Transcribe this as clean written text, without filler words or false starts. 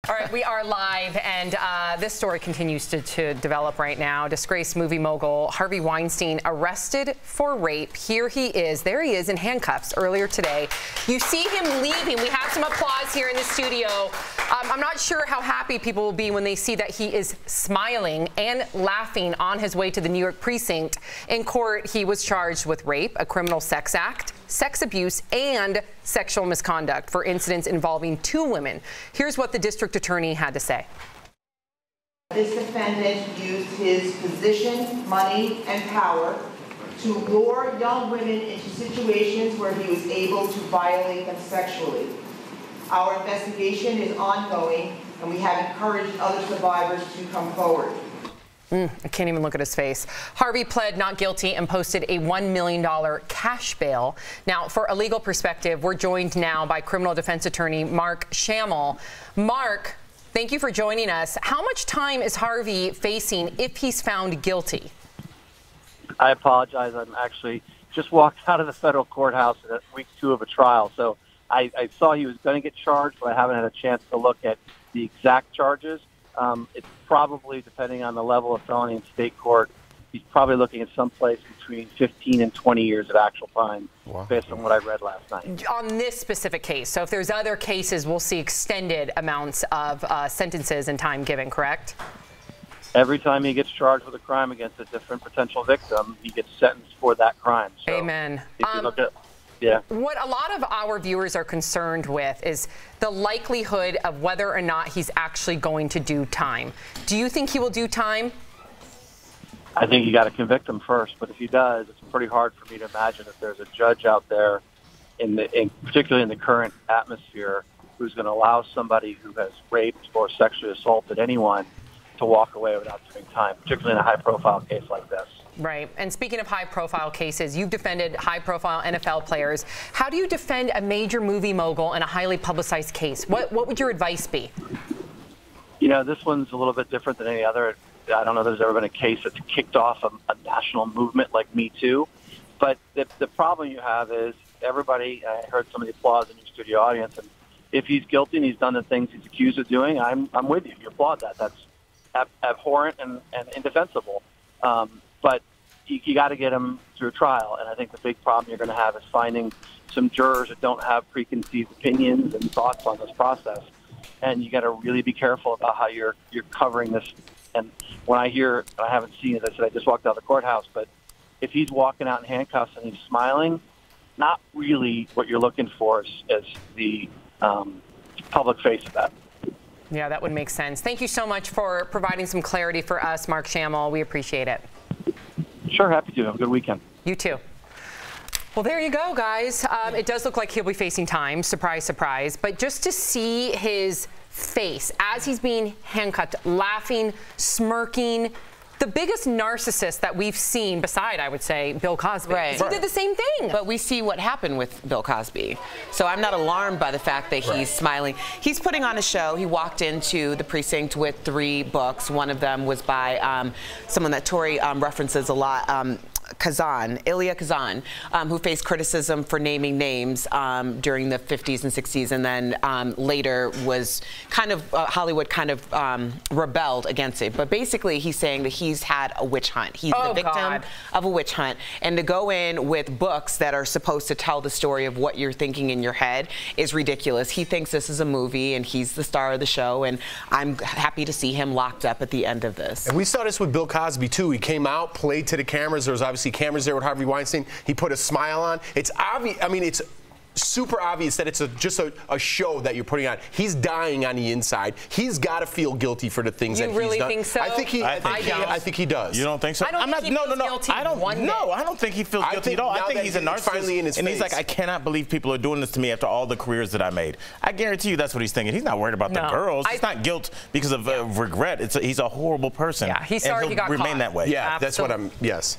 All right, we are live, and this story continues to develop right now. Disgraced movie mogul Harvey Weinstein arrested for rape. Here he is. There he is in handcuffs earlier today. You see him leaving. We have some applause here in the studio. I'm not sure how happy people will be when they see that he is smiling and laughing on his way to the New York precinct. In court, he was charged with rape, a criminal sex act, sex abuse, and sexual misconduct for incidents involving 2 women. Here's what the district attorney had to say. This defendant used his position, money, and power to lure young women into situations where he was able to violate them sexually. Our investigation is ongoing, and we have encouraged other survivors to come forward. I can't even look at his face. Harvey pled not guilty and posted a $1 million cash bail. Now, for a legal perspective, we're joined now by criminal defense attorney Mark Schammel. Mark, thank you for joining us. How much time is Harvey facing if he's found guilty? I apologize. I'm actually just walked out of the federal courthouse at week 2 of a trial. So I saw he was going to get charged, but I haven't had a chance to look at the exact charges. It's probably, depending on the level of felony in state court, he's probably looking at someplace between 15 and 20 years of actual time, based on what I read last night. On this specific case. So if there's other cases, we'll see extended amounts of sentences and time given, correct? Every time he gets charged with a crime against a different potential victim, he gets sentenced for that crime. So Amen. If you look at, yeah. What a lot of our viewers are concerned with is the likelihood of whether or not he's actually going to do time. Do you think he will do time? I think you got to convict him first, but if he does, it's pretty hard for me to imagine if there's a judge out there, particularly in the current atmosphere, who's going to allow somebody who has raped or sexually assaulted anyone to walk away without doing time, particularly in a high-profile case like this. Right. And speaking of high-profile cases, you've defended high-profile NFL players. How do you defend a major movie mogul in a highly publicized case? What would your advice be? You know, this one's a little bit different than any other. I don't know if there's ever been a case that's kicked off a national movement like Me Too. But the problem you have is everybody, I heard some of the applause in your studio audience, and if he's guilty and he's done the things he's accused of doing, I'm with you. You applaud that. That's abhorrent and indefensible. But you got to get him through trial, and I think the big problem you're going to have is finding some jurors that don't have preconceived opinions and thoughts on this process. And you got to really be careful about how you're covering this. And when I hear, I haven't seen it, as I said, I just walked out of the courthouse, but if he's walking out in handcuffs and he's smiling, not really what you're looking for is the public face of that. Yeah, that would make sense. Thank you so much for providing some clarity for us, Mark Schammel. We appreciate it. Sure, happy to. Have a good weekend. You too. Well, there you go, guys. It does look like he'll be facing time. Surprise, surprise. But just to see his face as he's being handcuffed, laughing, smirking, the biggest narcissist that we've seen, beside, I would say, Bill Cosby. Right. He did the same thing. But we see what happened with Bill Cosby. So I'm not alarmed by the fact that he's smiling. He's putting on a show. He walked into the precinct with 3 books. One of them was by someone that Tori references a lot, Ilya Kazan, who faced criticism for naming names during the 50s and 60s, and then later was kind of, Hollywood kind of rebelled against it. But basically, he's saying that he's had a witch hunt. He's the victim of a witch hunt. And to go in with books that are supposed to tell the story of what you're thinking in your head is ridiculous. He thinks this is a movie, and he's the star of the show, and I'm happy to see him locked up at the end of this. And we saw this with Bill Cosby, too. He came out, played to the cameras. There was obviously cameras there with Harvey Weinstein. He put a smile on. It's obvious. I mean, it's super obvious that it's just a show that you're putting on. He's dying on the inside. He's got to feel guilty for the things that he's done. You really think so? I think he does. You don't think so? I don't think he feels guilty. I don't think he feels guilty at all. I think he's a narcissist, and he's like, I cannot believe people are doing this to me after all the careers that I made. I guarantee you that's what he's thinking. He's not worried about the girls. It's not guilt because of regret. He's a horrible person. Yeah, he's sorry he got caught. Remain that way. Yeah, that's what I'm. Yes.